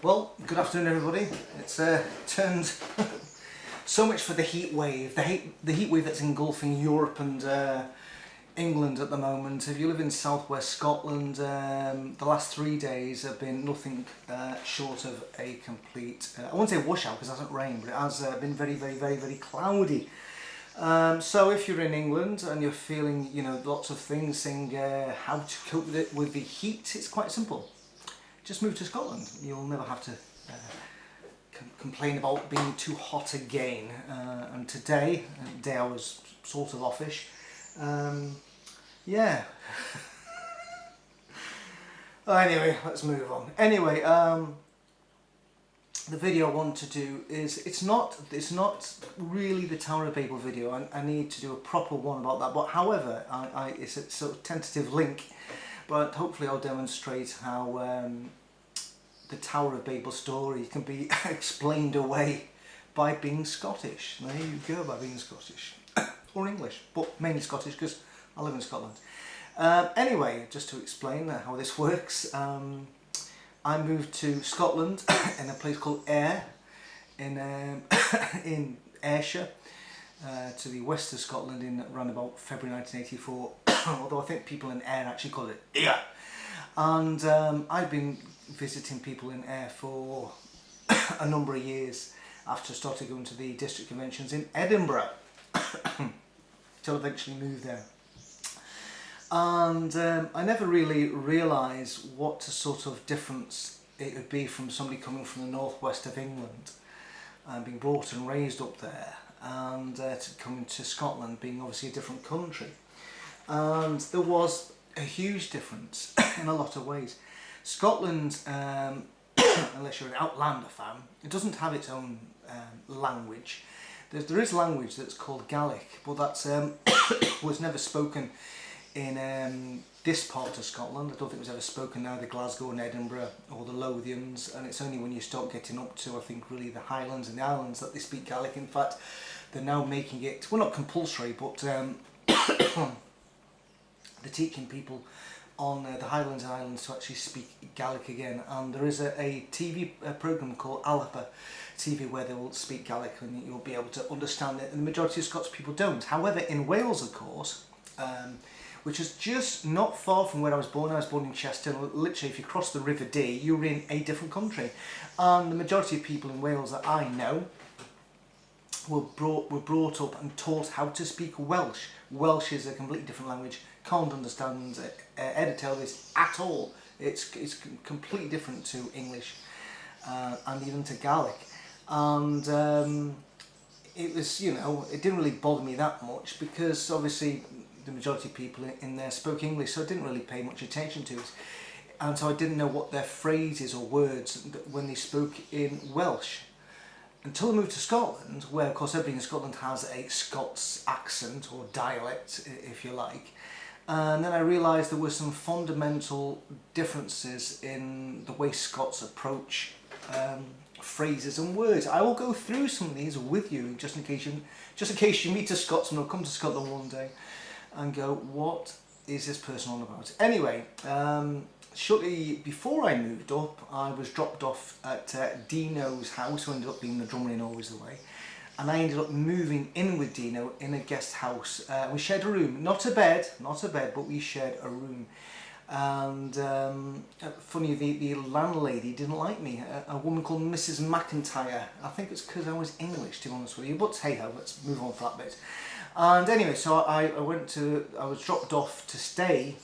Well, good afternoon everybody. It's turned so much for the heat wave, the heat wave that's engulfing Europe and England at the moment. If you live in southwest Scotland, the last 3 days have been nothing short of a complete, I won't say washout because it hasn't rained, but it has been very cloudy. So if you're in England and you're feeling, lots of things saying how to cope with the heat, it's quite simple. Just move to Scotland. You'll never have to complain about being too hot again. And today, the day I was sort of offish, yeah. Anyway, let's move on. Anyway, the video I want to do is, it's not really the Tower of Babel video. I need to do a proper one about that. But however, it's a sort of tentative link. But hopefully I'll demonstrate how the Tower of Babel story can be explained away by being Scottish. There you go, by being Scottish. Or English, but mainly Scottish because I live in Scotland. Anyway, just to explain how this works, I moved to Scotland in a place called Ayr, in Ayrshire, to the west of Scotland in around about February 1984. Although I think people in Ayr actually call it Ayr. And I've been visiting people in Ayr for a number of years after I started going to the district conventions in Edinburgh, till I eventually moved there. And I never really realised what a sort of difference it would be from somebody coming from the northwest of England and being brought and raised up there, and to coming to Scotland, being obviously a different country. And there was a huge difference in a lot of ways. Scotland, unless you're an Outlander fan, it doesn't have its own language. There is language that's called Gaelic, but that's was never spoken in this part of Scotland. I don't think it was ever spoken in either Glasgow and Edinburgh or the Lothians, and it's only when you start getting up to, I think, really the Highlands and the Islands that they speak Gaelic. In fact, they're now making it, well, not compulsory, but they're teaching people on the Highlands and Islands to actually speak Gaelic again, and there is a TV programme called Alapa TV where they will speak Gaelic and you'll be able to understand it, and the majority of Scots people don't. However, in Wales, of course, which is just not far from where I was born in Chester, literally if you cross the River Dee, you're in a different country, and the majority of people in Wales that I know were brought up and taught how to speak Welsh. Welsh is a completely different language. Can't understand this at all. It's completely different to English and even to Gaelic. And it was, it didn't really bother me that much because obviously the majority of people in there spoke English, so I didn't really pay much attention to it. And so I didn't know what their phrases or words when they spoke in Welsh. Until I moved to Scotland, where of course everybody in Scotland has a Scots accent or dialect, if you like. And then I realised there were some fundamental differences in the way Scots approach phrases and words. I will go through some of these with you, just in case you meet a Scotsman or come to Scotland one day and go, what is this person on about? Anyway, shortly before I moved up, I was dropped off at Dino's house, who ended up being the drummer in Always the Way. And I ended up moving in with Dino in a guest house. We shared a room, not a bed, but we shared a room. And funny, the landlady didn't like me, a woman called Mrs. McIntyre. I think it's because I was English, to be honest with you, but hey ho, let's move on for that bit. And anyway, so I was dropped off to stay.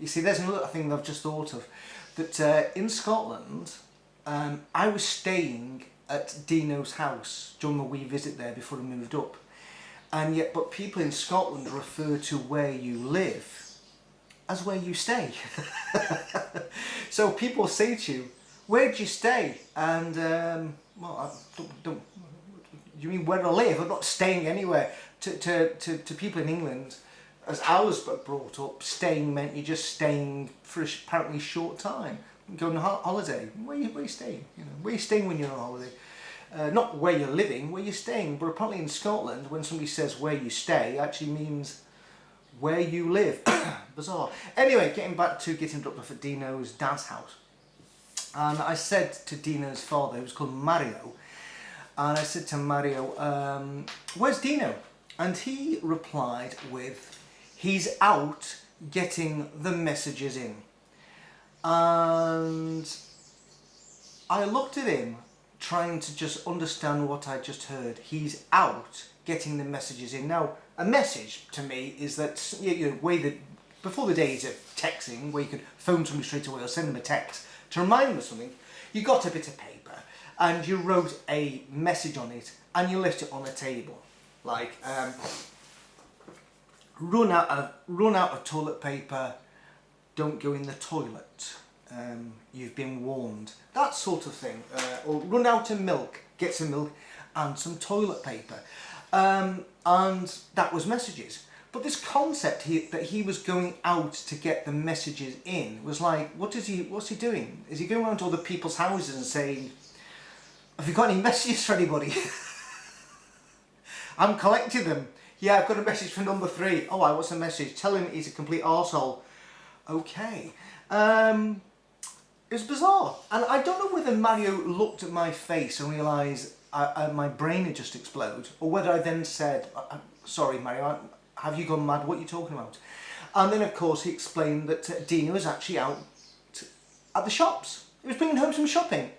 You see, there's another thing that I've just thought of, that in Scotland, I was staying at Dino's house during the wee visit there before I moved up, but people in Scotland refer to where you live as where you stay. So people say to you, where'd you stay? And well, don't you mean where I live? I'm not staying anywhere. To people in England, as I was brought up, staying meant you're just staying for apparently a short time. Going on holiday. Where you staying? Where you staying when you're on holiday? Not where you're living, where you're staying. But apparently in Scotland, when somebody says where you stay, it actually means where you live. Bizarre. Anyway, getting back to getting dropped off at Dino's dad's house. And I said to Dino's father, who was called Mario, and I said to Mario, where's Dino? And he replied with, he's out getting the messages in. And I looked at him, trying to just understand what I just heard. He's out getting the messages in. Now, a message to me is that, way that before the days of texting, where you could phone somebody straight away or send them a text to remind them of something, you got a bit of paper and you wrote a message on it and you left it on a table. Like, run out of toilet paper, don't go in the toilet, you've been warned, that sort of thing. Or run out of milk, get some milk and some toilet paper. And that was messages. But this concept that he was going out to get the messages in was like, what's he doing? Is he going around to all the people's houses and saying, have you got any messages for anybody? I'm collecting them. Yeah, I've got a message for number 3. Oh, what's the message? Tell him he's a complete arsehole. Okay. It was bizarre. And I don't know whether Mario looked at my face and realised my brain had just exploded, or whether I then said, sorry Mario, have you gone mad? What are you talking about? And then of course he explained that Dino was actually out at the shops. He was bringing home some shopping.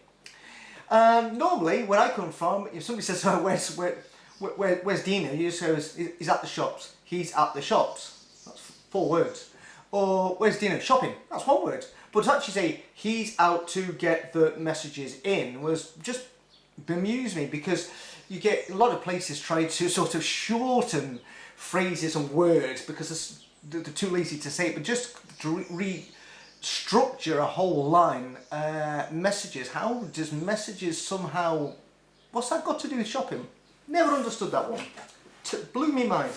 Normally, where I come from, if somebody says, oh, where's Dino? You say, he's at the shops. He's at the shops. That's 4 words. Or, where's Dino? Shopping. That's 1 word. But to actually say, he's out to get the messages in was just bemused me, because you get a lot of places try to sort of shorten phrases and words because they're too lazy to say it, but just to restructure a whole line. Messages. How does messages somehow... What's that got to do with shopping? Never understood that one. Blew me mind.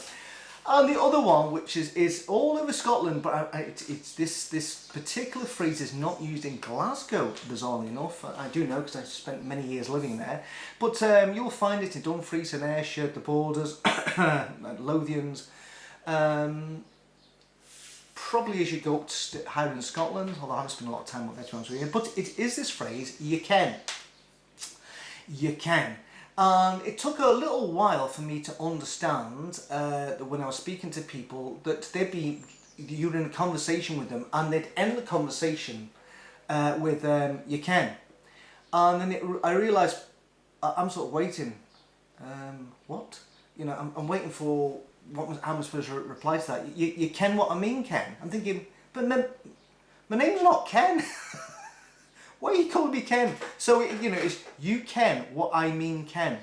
And the other one, which is all over Scotland, but it's this particular phrase is not used in Glasgow, bizarrely enough. I do know because I spent many years living there. But you'll find it in Dumfries and Ayrshire, the Borders, Lothians. Probably as you go up to higher in Scotland, although I haven't spent a lot of time up there, to be honest with you. But it is this phrase, you can. You can. And it took a little while for me to understand that when I was speaking to people, that you're in a conversation with them and they'd end the conversation with you can. And then I realised I'm sort of waiting. What? You know, I'm waiting for how am I supposed to reply to that? You ken what I mean, Ken? I'm thinking, but my name's not Ken. Why are you calling me Ken? So, it's you ken what I mean, Ken.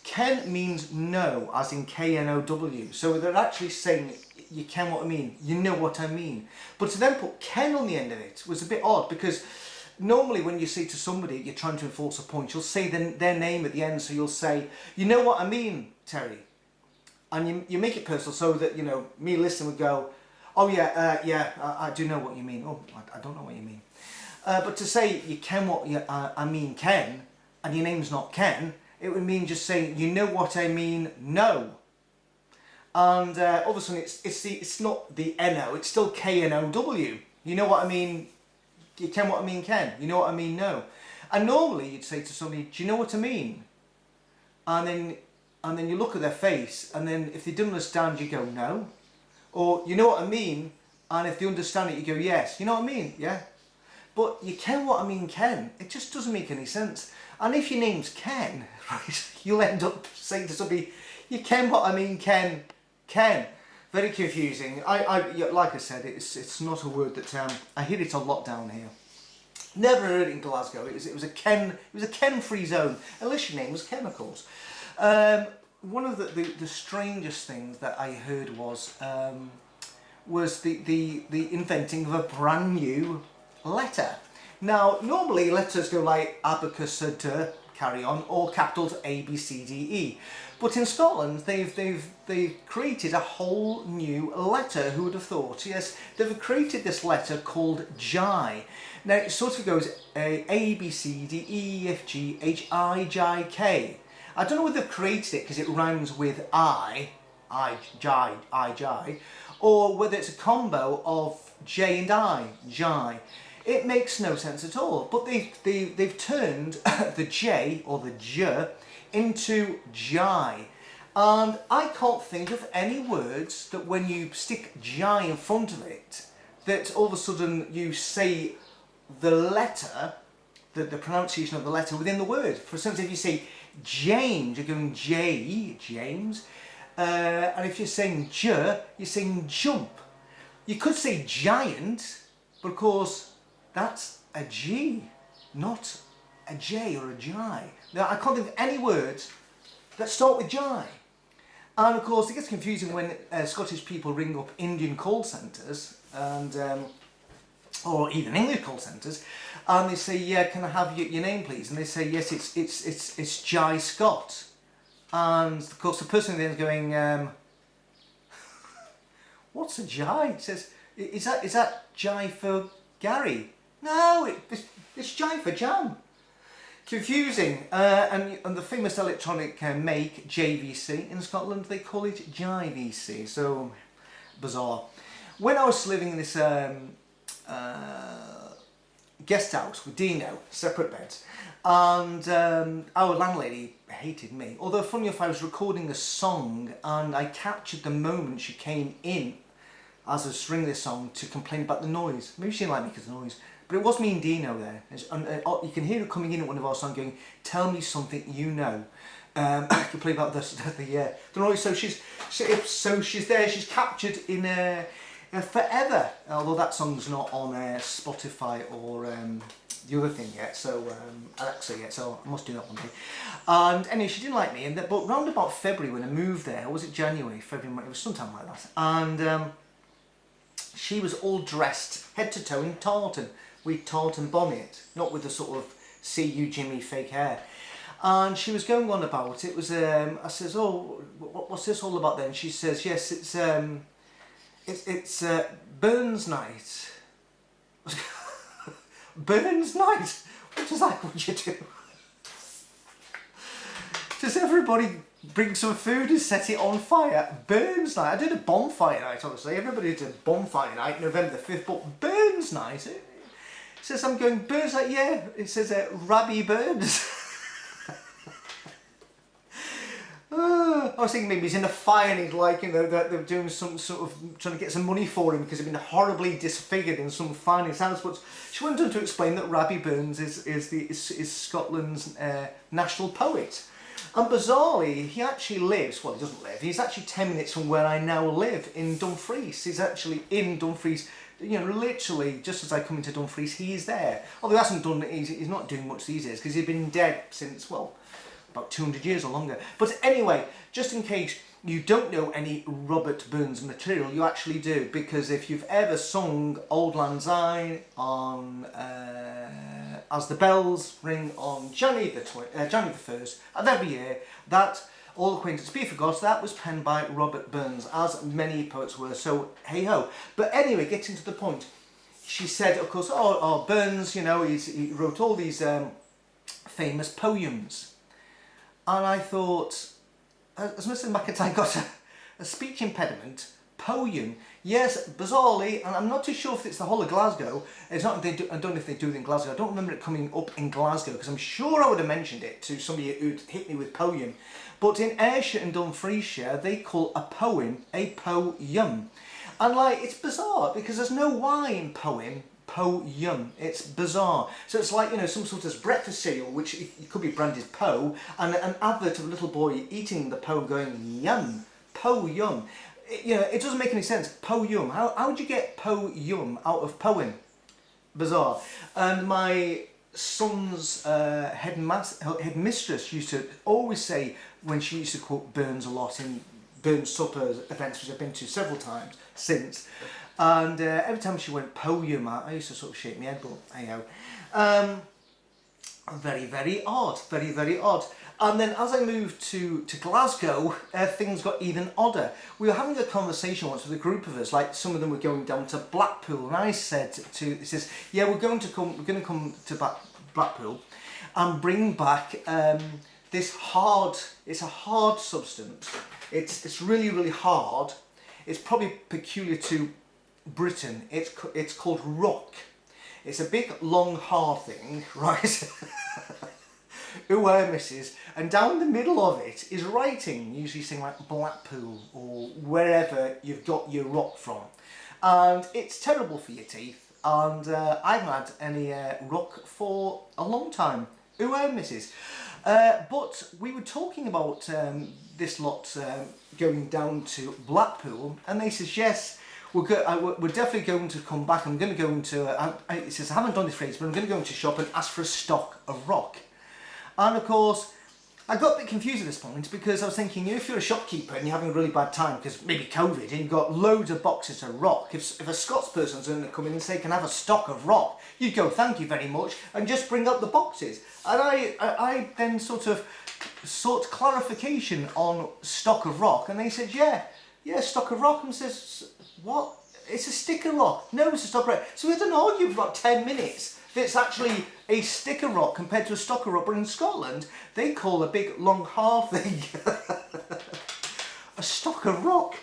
Ken means know, as in K-N-O-W. So they're actually saying, you ken what I mean, you know what I mean. But to then put Ken on the end of it was a bit odd, because normally when you say to somebody, you're trying to enforce a point, you'll say their name at the end, so you'll say, you know what I mean, Terry. And you make it personal so that, me listening would go, oh yeah, I do know what you mean. Oh, I don't know what you mean. But to say you ken what I mean, Ken, and your name's not Ken, it would mean just saying you know what I mean, no. And all of a sudden it's not the N-O, it's still K-N-O-W. You know what I mean, you ken what I mean, Ken. You know what I mean, no. And normally you'd say to somebody, do you know what I mean? And then you look at their face, and then if they don't understand, you go no. Or you know what I mean, and if they understand it, you go yes. You know what I mean? Yeah. But you ken what I mean, Ken. It just doesn't make any sense. And if your name's Ken, right, you'll end up saying to somebody, you ken what I mean, Ken. Ken. Very confusing. Like I said, it's not a word that I hear it a lot down here. Never heard it in Glasgow. It was a Ken-free zone, unless your name was Ken, of course. One of the strangest things that I heard was the inventing of a brand new letter. Now, normally letters go like abacus, carry on, or capitals A, B, C, D, E. But in Scotland, they've created a whole new letter. Who would have thought? Yes, they've created this letter called J. Now, it sort of goes A, B, C, D, E, F, G, H, I, J, K. I don't know whether they've created it because it rhymes with J, or whether it's a combo of J and I, J. It makes no sense at all. But they've turned the J or the J into Jai. And I can't think of any words that when you stick Jai in front of it, that all of a sudden you say the letter, the pronunciation of the letter within the word. For instance, if you say James, you're going J, James. And if you're saying J, you're saying jump. You could say giant, but of course that's a G, not a J or a J. Now I can't think of any words that start with J. And of course it gets confusing when Scottish people ring up Indian call centres and or even English call centres, and they say, yeah, can I have your name please? And they say, yes, it's Jai Scott. And of course the person then is going, what's a Jai? It says, is that Jai for Gary? No, it's Jai for jam. Confusing. And the famous electronic make, JVC, in Scotland, they call it JVC. So bizarre. When I was living in this guest house with Dino, separate beds, and our landlady hated me. Although funny enough, I was recording a song and I captured the moment she came in as I was singing this song to complain about the noise. Maybe she didn't like me because of the noise. But it was me and Dino there. And you can hear her coming in at one of our songs going, tell me something you know. I can play about the noise. So she's there, she's captured in Forever. Although that song's not on Spotify or the other thing yet, so Alexa yet, so I must do that one day. And anyway, she didn't like me, but round about February when I moved there, or was it January, February, it was sometime like that, and she was all dressed head to toe in tartan, with tartan bonnet, not with the sort of see you Jimmy fake hair. And she was going on about it. Was I says, oh, what's this all about then? She says, yes, it's Burns night. Burns night? What is that? What you do? Does everybody bring some food and set it on fire? Burns night. I did a bonfire night, obviously. Everybody did a bonfire night, November the 5th, but Burns night? It says, I'm going, Burns night, yeah. It says, Rabbi Burns. I was thinking maybe he's in a fire and he's like, you know, that they're doing some sort of, trying to get some money for him because he's been horribly disfigured in some fire in his house. But she went on to explain that Rabbi Burns is Scotland's national poet. And bizarrely, he actually lives, well, he doesn't live, he's actually 10 minutes from where I now live in Dumfries. He's actually in Dumfries, you know, literally, just as I come into Dumfries, he is there. Although he hasn't done, he's not doing much these days because he's been dead since, well, about 200 years or longer. But anyway, just in case you don't know any Robert Burns material, you actually do, because if you've ever sung Auld Lang Syne on As the Bells Ring on January the 1st of every year, that All Acquaintance Be Forgot, that was penned by Robert Burns, as many poets were, so hey ho. But anyway, getting to the point, she said, of course, Burns, you know, he wrote all these famous poems. And I thought, has Mr. McIntyre got a speech impediment? Poem? Yes, bizarrely, and I'm not too sure if it's the whole of Glasgow. It's not. I don't know if they do it in Glasgow. I don't remember it coming up in Glasgow because I'm sure I would have mentioned it to somebody who'd hit me with poem. But in Ayrshire and Dumfriesshire, they call a poem a poem, and like it's bizarre because there's no Y in poem. Po-yum. It's bizarre. So it's like, you know, some sort of breakfast cereal, which it could be branded Po, and an advert of a little boy eating the Po going, yum, Po-yum. You know, it doesn't make any sense. Po-yum. How would you get Po-yum out of poem? Bizarre. And my son's headmistress used to always say, when she used to quote Burns a lot in Burns supper events, which I've been to several times since, and every time she went poem, I used to sort of shake my head, but anyhow. Very, very odd. Very, very odd. And then as I moved to Glasgow, things got even odder. We were having a conversation once with a group of us, like some of them were going down to Blackpool, and I said he says, yeah, we're going to come to Blackpool and bring back this hard, it's a hard substance. It's really, really hard. It's probably peculiar to Britain. It's called rock. It's a big, long, hard thing, right? Ooh, misses. And down the middle of it is writing, usually saying like Blackpool or wherever you've got your rock from. And it's terrible for your teeth. And I haven't had any rock for a long time. Ooh, misses. But we were talking about this lot going down to Blackpool, and they says, yes, we're definitely going to come back. I'm going to go into, it says, I haven't done this phrase, but I'm going to go into a shop and ask for a stock of rock. And of course, I got a bit confused at this point because I was thinking, if you're a shopkeeper and you're having a really bad time because maybe COVID and you've got loads of boxes of rock, if a Scots person's going to come in and say, can I have a stock of rock, you'd go, thank you very much, and just bring up the boxes. And I then sort of sought clarification on stock of rock, and they said, yeah, stock of rock. And says, what? It's a stick of rock. No, it's a stock of rock. So we had an argue for about 10 minutes. It's actually a stick of rock compared to a stock of rock, but in Scotland they call a big long hard thing a stock of rock.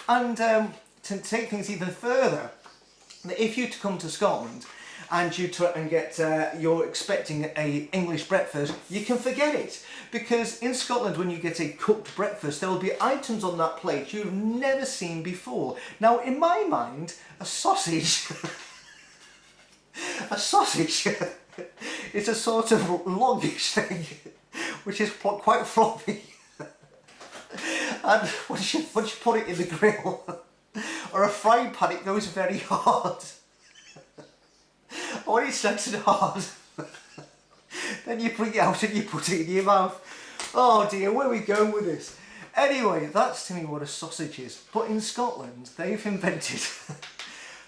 And to take things even further, if you to come to Scotland and you you're expecting a English breakfast, you can forget it, because in Scotland when you get a cooked breakfast there will be items on that plate you've never seen before. Now in my mind, a sausage a sausage is a sort of longish thing which is quite floppy and once you put it in the grill or a frying pan, it goes very hard. When it's nice and hard then you bring it out and you put it in your mouth. Oh dear, where are we going with this? Anyway, that's to me what a sausage is. But in Scotland they've invented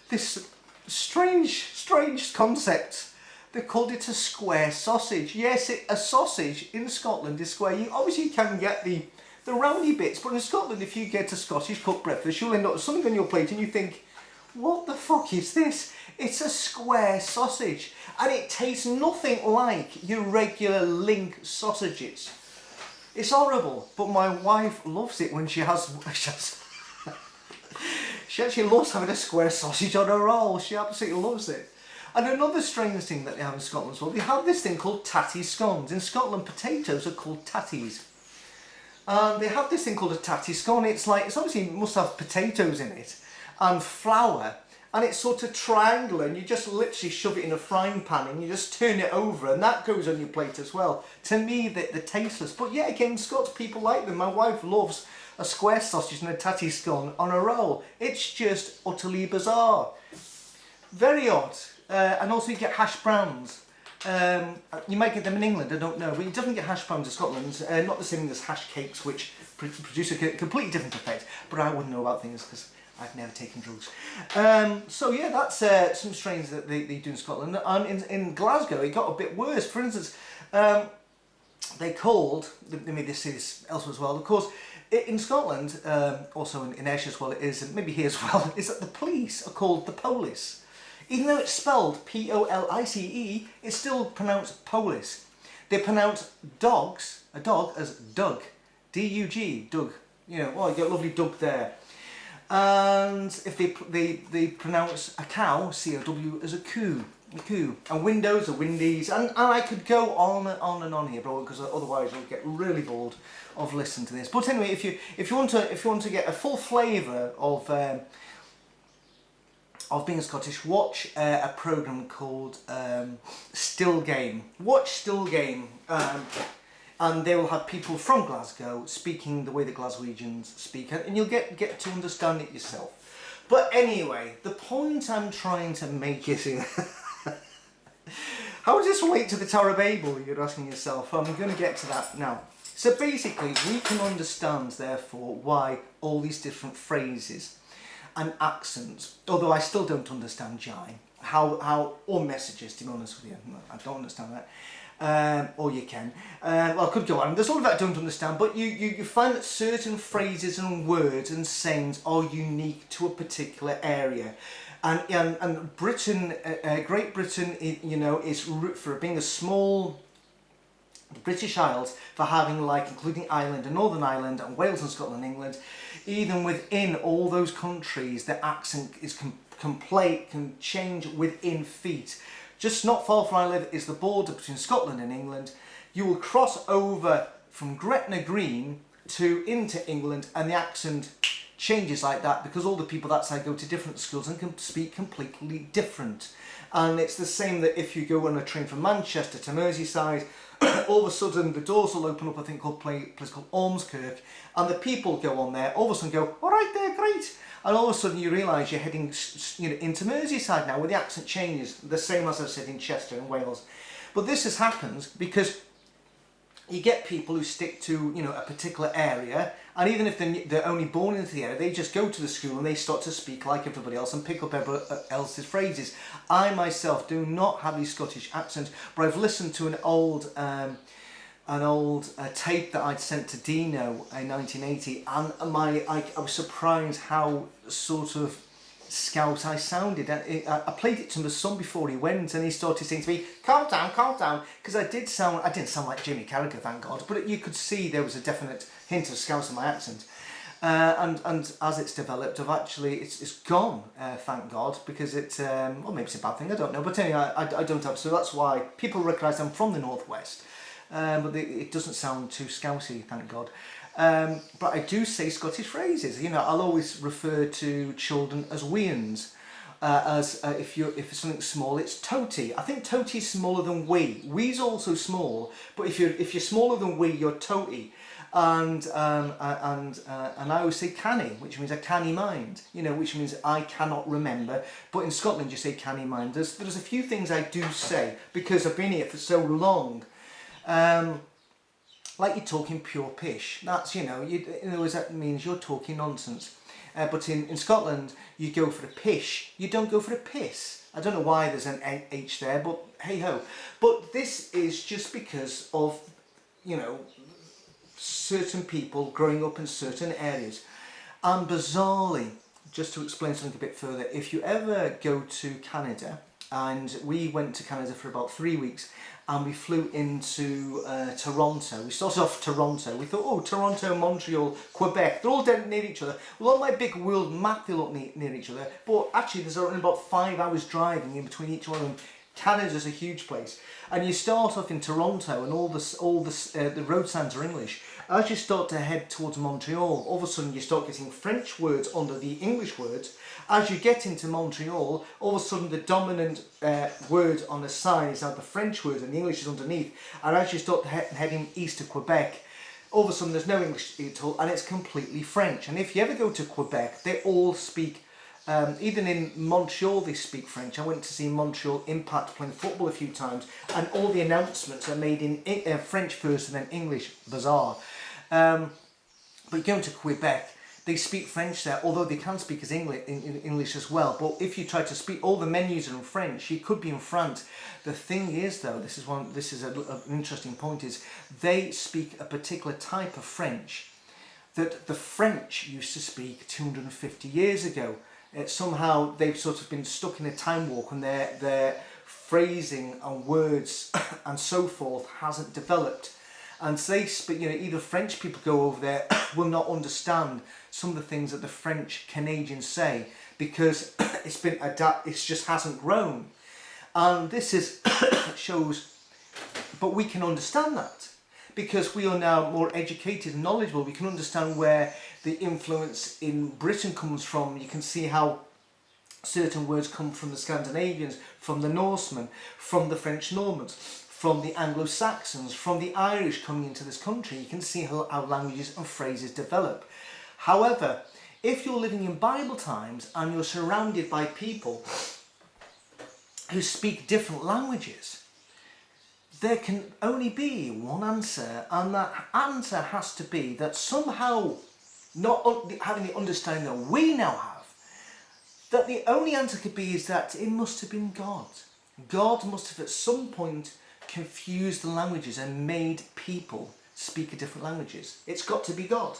this strange concept. They called it a square sausage. Yes, a sausage in Scotland is square. You obviously can get the roundy bits, but in Scotland if you get a Scottish cooked breakfast you'll end up with something on your plate and you think, what the fuck is this? It's a square sausage, and it tastes nothing like your regular link sausages. It's horrible, but my wife loves it when she actually loves having a square sausage on her roll. She absolutely loves it. And another strange thing that they have in Scotland as well, they have this thing called tatty scones. In Scotland, potatoes are called tatties. And they have this thing called a tatty scone. It's obviously must have potatoes in it and flour, and it's sort of triangular, and you just literally shove it in a frying pan and you just turn it over, and that goes on your plate as well. To me, they're tasteless. But yeah, again, Scots people like them. My wife loves a square sausage and a tatty scone on a roll. It's just utterly bizarre. Very odd. And also you get hash browns. You might get them in England, I don't know, but you definitely get hash browns in Scotland. Not the same as hash cakes, which produce a completely different effect, but I wouldn't know about things because I've never taken drugs. So yeah, that's some strange that they do in Scotland. And in Glasgow it got a bit worse. For instance, they may say this elsewhere as well, of course, in Scotland, also in Ayrshire as well, it is, and maybe here as well, is that the police are called the police. Even though it's spelled P-O-L-I-C-E, it's still pronounced police. They pronounce a dog as Doug, D-U-G, Doug. You know, oh, you got a lovely Doug there. And if they pronounce a cow, C-O-W, as a coo. And windows are windies, and I could go on and on here, bro, because otherwise you'll get really bored of listening to this. But anyway, if you want to get a full flavour of being Scottish, watch a programme called Still Game. Watch Still Game, and they will have people from Glasgow speaking the way the Glaswegians speak, and you'll get to understand it yourself. But anyway, the point I'm trying to make is here. How does this relate to the Tower of Babel, you're asking yourself? I'm going to get to that now. So basically, we can understand, therefore, why all these different phrases and accents, although I still don't understand Jai, or messages, to be honest with you, I don't understand that, or you can, well, I could go on, there's all of that I don't understand, but you find that certain phrases and words and sayings are unique to a particular area. And Britain, Great Britain, you know, is for being a small British Isles, for having, like, including Ireland and Northern Ireland and Wales and Scotland and England, even within all those countries, the accent is can change within feet. Just not far from where I live is the border between Scotland and England. You will cross over from Gretna Green into England, and the accent changes like that because all the people that side go to different schools and can speak completely different. And it's the same that if you go on a train from Manchester to Merseyside, all of a sudden the doors will open up, I think, called a place called Ormskirk, and the people go on there, all of a sudden go, all right there, great. And all of a sudden you realise you're heading into Merseyside now, where the accent changes, the same as I've said in Chester and Wales. But this has happened because you get people who stick to a particular area, and even if they're only born into the area, they just go to the school and they start to speak like everybody else and pick up everybody else's phrases. I myself do not have a Scottish accent, but I've listened to an old tape that I'd sent to Dino in 1980, and I was surprised how sort of Scout I sounded. I played it to my son before he went, and he started saying to me, calm down, because I didn't sound like Jimmy Carragher, thank God, but you could see there was a definite hint of Scout in my accent. And as it's developed, it's gone, thank God, because well, maybe it's a bad thing, I don't know, but anyway, I don't have, so that's why people recognise I'm from the northwest, but it doesn't sound too Scouty, thank God. But I do say Scottish phrases. I'll always refer to children as weans. If it's something small, it's toty. I think toty is smaller than wee. Wee's also small, but if you're smaller than wee, you're toty. And I always say canny, which means a canny mind. Which means I cannot remember. But in Scotland, you say canny mind. There's a few things I do say because I've been here for so long. Like you're talking pure pish. That's, in other words, that means you're talking nonsense. But in Scotland, you go for a pish. You don't go for a piss. I don't know why there's an H there, but hey ho. But this is just because of, certain people growing up in certain areas. And bizarrely, just to explain something a bit further, if you ever go to Canada, and we went to Canada for about 3 weeks, and we flew into Toronto. We started off Toronto. We thought, oh, Toronto, Montreal, Quebec, they're all down near each other. Well, on my big world map, they look near each other, but actually there's only about 5 hours driving in between each one of them. Canada's a huge place. And you start off in Toronto, and all the road signs are English. As you start to head towards Montreal, all of a sudden you start getting French words under the English words. As you get into Montreal, all of a sudden the dominant word on the side is now the French word and the English is underneath. And as you start heading east to Quebec, all of a sudden there's no English at all and it's completely French. And if you ever go to Quebec, they all speak, even in Montreal they speak French. I went to see Montreal Impact playing football a few times, and all the announcements are made in French first and then English. Bizarre. But going to Quebec, they speak French there, although they can speak as English as well. But if you try to speak, all the menus are in French. You could be in France. The thing is, though, this is an interesting point, is they speak a particular type of French that the French used to speak 250 years ago. Somehow they've sort of been stuck in a time warp, and their phrasing and words and so forth hasn't developed. And so they speak, either French people go over there will not understand some of the things that the French Canadians say because it's been it just hasn't grown. And this shows, but we can understand that because we are now more educated and knowledgeable. We can understand where the influence in Britain comes from. You can see how certain words come from the Scandinavians, from the Norsemen, from the French Normans, from the Anglo-Saxons, from the Irish coming into this country. You can see how languages and phrases develop. However, if you're living in Bible times and you're surrounded by people who speak different languages, there can only be one answer, and that answer has to be that somehow, not having the understanding that we now have, that the only answer could be is that it must have been God. God must have at some point confused the languages and made people speak different languages. It's got to be God.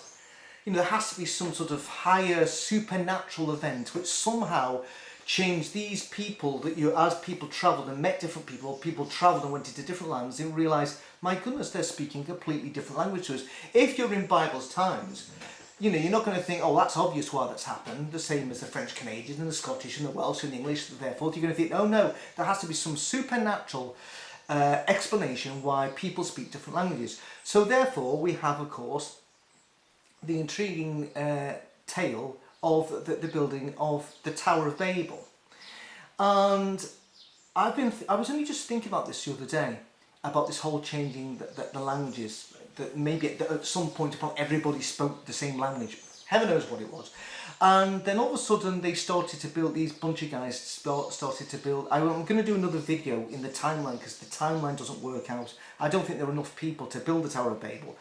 There has to be some sort of higher supernatural event which somehow changed these people, that as people travelled and met different people travelled and went into different lands, and realised, my goodness, they're speaking completely different languages. If you're in Bible's times, You know, you're not going to think, oh, that's obvious why that's happened, the same as the French Canadian and the Scottish and the Welsh and the English, therefore you're going to think, oh no, there has to be some supernatural explanation why people speak different languages. So therefore we have, of course, the intriguing tale of the building of the Tower of Babel. And I was only just thinking about this the other day, about this whole changing the languages, that maybe at some point upon everybody spoke the same language. Heaven knows what it was. And then all of a sudden they started to build, these bunch of guys started to build. I'm going to do another video in the timeline because the timeline doesn't work out. I don't think there are enough people to build the Tower of Babel.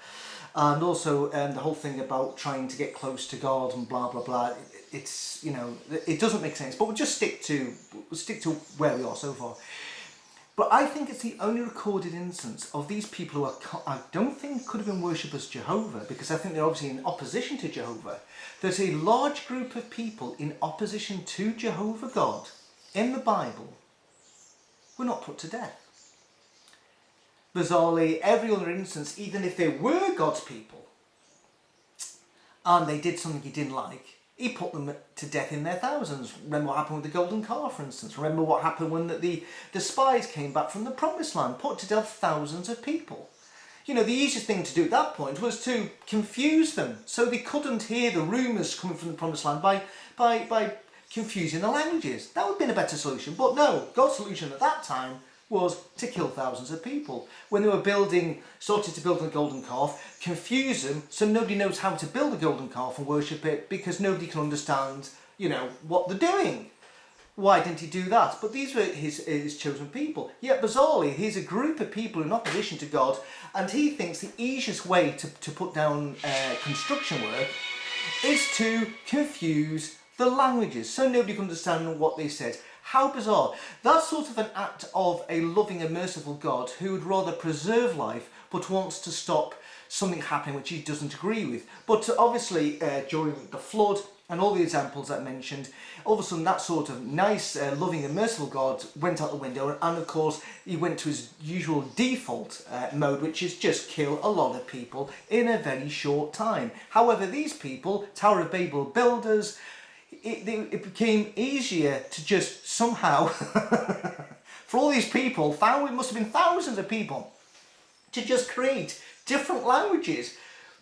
And also the whole thing about trying to get close to God and blah blah blah. It's, you know, it doesn't make sense. But we'll just stick to where we are so far. But I think it's the only recorded instance of these people who I don't think could have been worshipped as Jehovah, because I think they're obviously in opposition to Jehovah. There's a large group of people in opposition to Jehovah God in the Bible were not put to death. Bizarrely, every other instance, even if they were God's people and they did something he didn't like, he put them to death in their thousands. Remember what happened with the golden calf, for instance. Remember what happened when the spies came back from the promised land, put to death thousands of people. You know, the easiest thing to do at that point was to confuse them so they couldn't hear the rumours coming from the promised land by confusing the languages. That would have been a better solution. But no, God's solution at that time was to kill thousands of people. When they were started to build the golden calf, confuse them so nobody knows how to build a golden calf and worship it, because nobody can understand, you know, what they're doing. Why didn't he do that? But these were his chosen people. Yet bizarrely, he's a group of people in opposition to God, and he thinks the easiest way to put down construction work is to confuse the languages so nobody can understand what they said. How bizarre. That's sort of an act of a loving and merciful God who would rather preserve life but wants to stop something happening which he doesn't agree with. But obviously during the flood and all the examples I mentioned, all of a sudden that sort of nice, loving and merciful God went out the window, and of course he went to his usual default mode, which is just kill a lot of people in a very short time. However, these people, Tower of Babel builders, it became easier to just somehow, for all these people, it must have been thousands of people, to just create different languages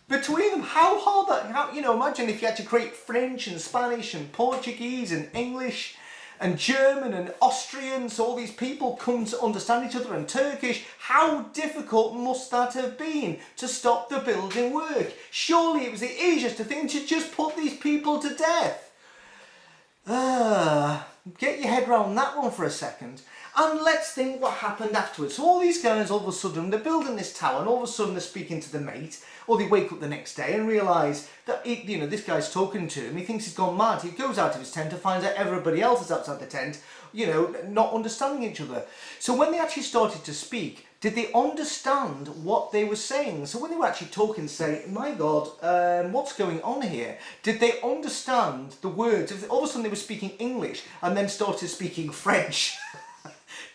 between them. How hard that, you know, imagine if you had to create French and Spanish and Portuguese and English and German and Austrian, so all these people come to understand each other, and Turkish. How difficult must that have been to stop the building work? Surely it was the easiest thing to just put these people to death. Get your head around that one for a second, and let's think what happened afterwards. So all these guys, all of a sudden, they're building this tower, and all of a sudden they're speaking to the mate, or they wake up the next day and realise that, this guy's talking to him. He thinks he's gone mad. He goes out of his tent and finds out everybody else is outside the tent, not understanding each other. So when they actually started to speak, did they understand what they were saying? So when they were actually talking, say, my God, what's going on here? Did they understand the words? All of a sudden they were speaking English and then started speaking French.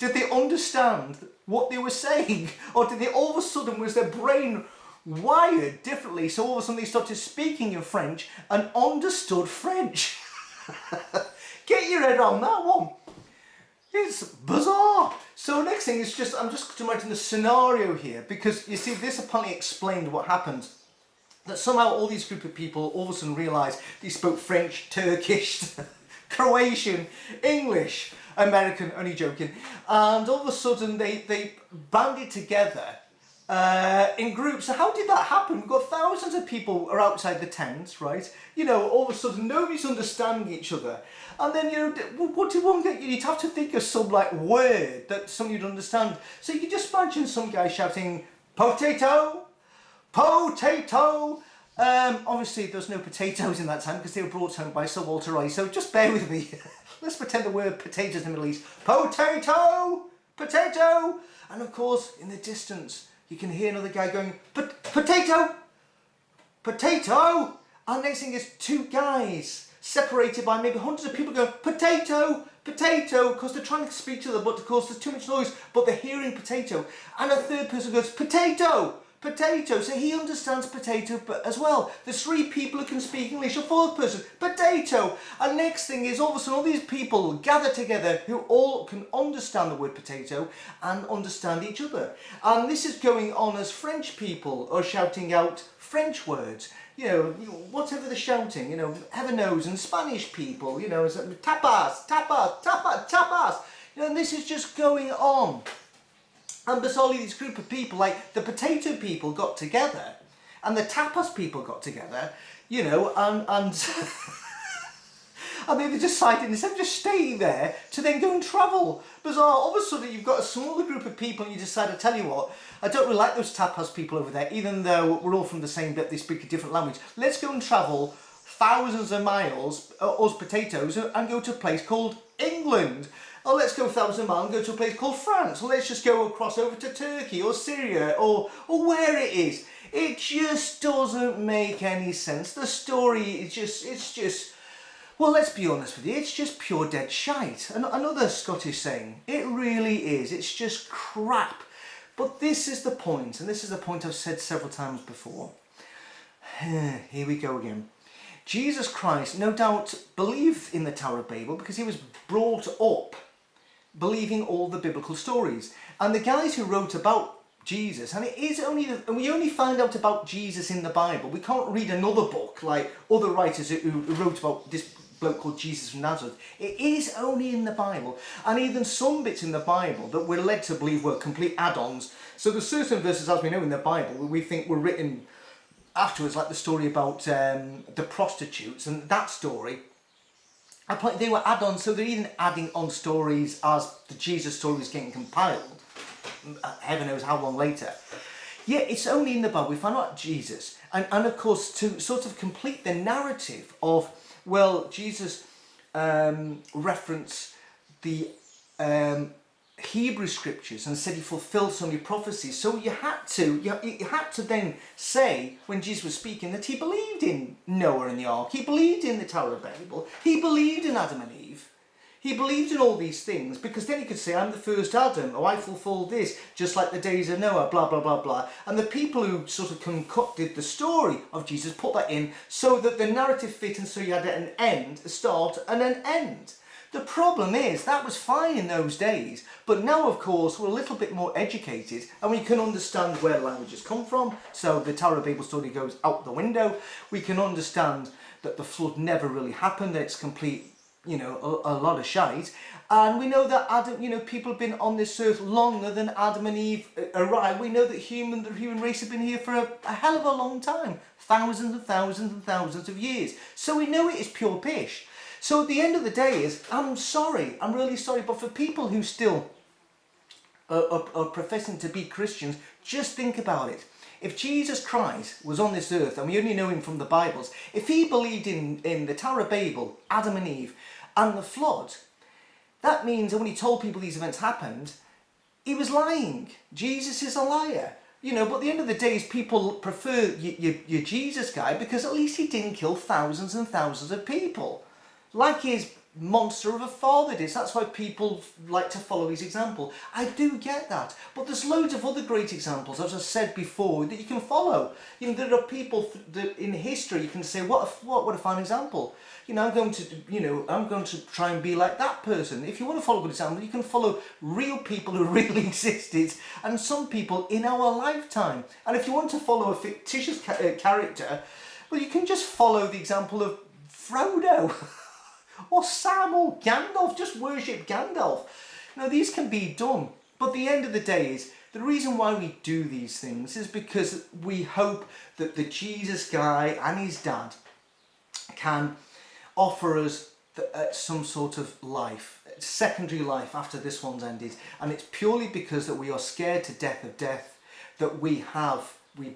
Did they understand what they were saying? Or did they all of a sudden, was their brain wired differently? So all of a sudden they started speaking in French and understood French. Get your head around that one. It's bizarre. So next thing is I'm just writing the scenario here, because you see, this apparently explained what happened. That somehow all these group of people all of a sudden realised they spoke French, Turkish, Croatian, English, American, only joking, and all of a sudden they banded together in groups. So how did that happen? We've got thousands of people are outside the tents, right? All of a sudden nobody's understanding each other. And then, what did one get? You'd have to think of some word that somebody would understand. So you can just imagine some guy shouting, potato, potato. Obviously there's no potatoes in that time because they were brought home by Sir Walter Raleigh. So just bear with me. Let's pretend the word potatoes in the Middle East. Potato, potato. And of course, in the distance, you can hear another guy going, potato, potato. And next thing is two guys separated by maybe hundreds of people going, potato, potato, because they're trying to speak to them, but of course there's too much noise, but they're hearing potato. And a third person goes, potato, potato. So he understands potato as well. There's three people who can speak English. A fourth person, potato. And next thing is all of a sudden all these people gather together who all can understand the word potato and understand each other. And this is going on as French people are shouting out French words. You know, whatever they're shouting, heaven knows, and Spanish people, it's like, tapas, tapas, tapas, tapas. And this is just going on. And bizarrely, this group of people, like the potato people got together, and the tapas people got together, and and they decided, instead of just staying there, to then go and travel. Bizarre. All of a sudden, you've got a smaller group of people, and you decide, I tell you what, I don't really like those tapas people over there, even though we're all from the same bit, they speak a different language. Let's go and travel thousands of miles, us potatoes, and go to a place called England. Oh, let's go 1,000 miles and go to a place called France. Or let's just go across over to Turkey or Syria or where it is. It just doesn't make any sense. The story is just, well, let's be honest with you, it's just pure dead shite. Another Scottish saying, it really is. It's just crap. But this is the point, and this is the point I've said several times before. Here we go again. Jesus Christ, no doubt, believed in the Tower of Babel because he was brought up believing all the biblical stories. And the guys who wrote about Jesus, and we only find out about Jesus in the Bible. We can't read another book like other writers who wrote about this bloke called Jesus from Nazareth. It is only in the Bible. And even some bits in the Bible that we're led to believe were complete add-ons. So there's certain verses, as we know in the Bible, we think were written afterwards, like the story about the prostitutes, and that story, they were add-ons, so they're even adding on stories as the Jesus story was getting compiled. Heaven knows how long later. Yeah, it's only in the Bible we find out Jesus. And of course, to sort of complete the narrative of, well, Jesus referenced the Hebrew scriptures and said he fulfilled so many prophecies. So you had to then say, when Jesus was speaking, that he believed in Noah and the ark, he believed in the Tower of Babel, he believed in Adam and Eve, he believed in all these things, because then he could say, I'm the first Adam, or I fulfilled this, just like the days of Noah, blah, blah, blah, blah. And the people who sort of concocted the story of Jesus put that in so that the narrative fit, and so you had an end, a start, and an end. The problem is, that was fine in those days, but now, of course, we're a little bit more educated and we can understand where languages come from. So the Tower of Babel story goes out the window. We can understand that the flood never really happened, that it's complete, a lot of shite. And we know that Adam, people have been on this earth longer than Adam and Eve arrived. We know that the human race have been here for a hell of a long time, thousands and thousands and thousands of years. So we know it is pure pish. So at the end of the day I'm sorry, I'm really sorry, but for people who still are professing to be Christians, just think about it. If Jesus Christ was on this earth, and we only know him from the Bibles, if he believed in the Tower of Babel, Adam and Eve, and the flood, that means that when he told people these events happened, he was lying. Jesus is a liar. But at the end of the day, people prefer your Jesus guy because at least he didn't kill thousands and thousands of people. Like his monster of a father did. That's why people like to follow his example. I do get that. But there's loads of other great examples, as I said before, that you can follow. There are people that in history you can say, what a fine example. I'm going to try and be like that person. If you want to follow a good example, you can follow real people who really existed and some people in our lifetime. And if you want to follow a fictitious character, well, you can just follow the example of Frodo. Or Sam or Gandalf, just worship Gandalf. These can be done. But the end of the day is, the reason why we do these things is because we hope that the Jesus guy and his dad can offer us some sort of life, secondary life after this one's ended. And it's purely because that we are scared to death of death that we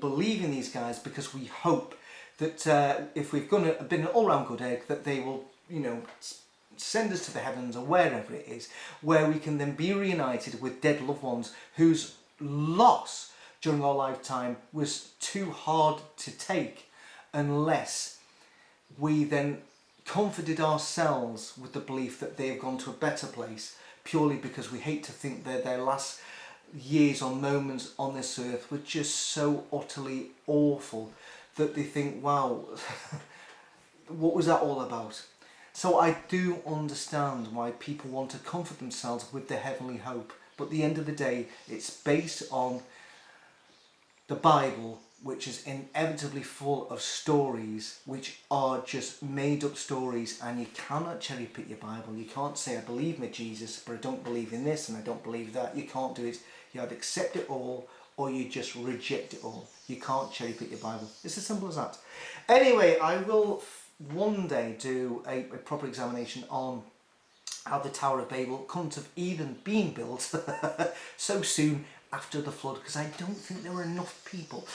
believe in these guys, because we hope that if we've been an all-round good egg, that they will send us to the heavens or wherever it is, where we can then be reunited with dead loved ones whose loss during our lifetime was too hard to take, unless we then comforted ourselves with the belief that they have gone to a better place, purely because we hate to think that their last years or moments on this earth were just so utterly awful that they think, wow, what was that all about? So I do understand why people want to comfort themselves with the heavenly hope, but at the end of the day, it's based on the Bible, which is inevitably full of stories which are just made up stories, and you cannot cherry pick your Bible. You can't say I believe in Jesus but I don't believe in this and I don't believe that. You can't do it. You either accept it all or you just reject it all. You can't cherry pick your Bible. It's as simple as that. Anyway, I will one day do a proper examination on how the Tower of Babel couldn't have even been built so soon after the flood, because I don't think there were enough people.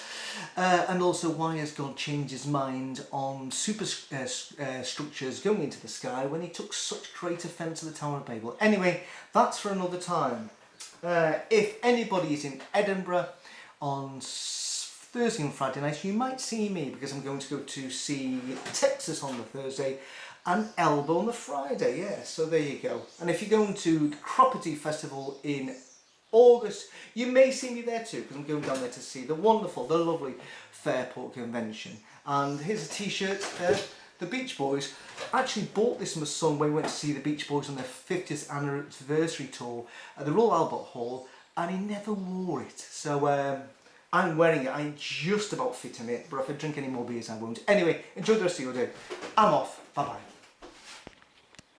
And also, why has God changed his mind on structures going into the sky when he took such great offence to the Tower of Babel? Anyway, that's for another time. If anybody is in Edinburgh on Thursday and Friday nights, you might see me, because I'm going to go to see Texas on the Thursday and Elbow on the Friday. Yeah, so there you go. And if you're going to the Croppity Festival in August, you may see me there too, because I'm going down there to see the wonderful, the lovely Fairport Convention. And here's a t-shirt there. The Beach Boys. I actually bought this from my son when we went to see the Beach Boys on their 50th anniversary tour at the Royal Albert Hall, and he never wore it. So I'm wearing it. I'm just about fit in it, but if I drink any more beers I won't. Anyway, enjoy the rest of your day. I'm off. Bye bye.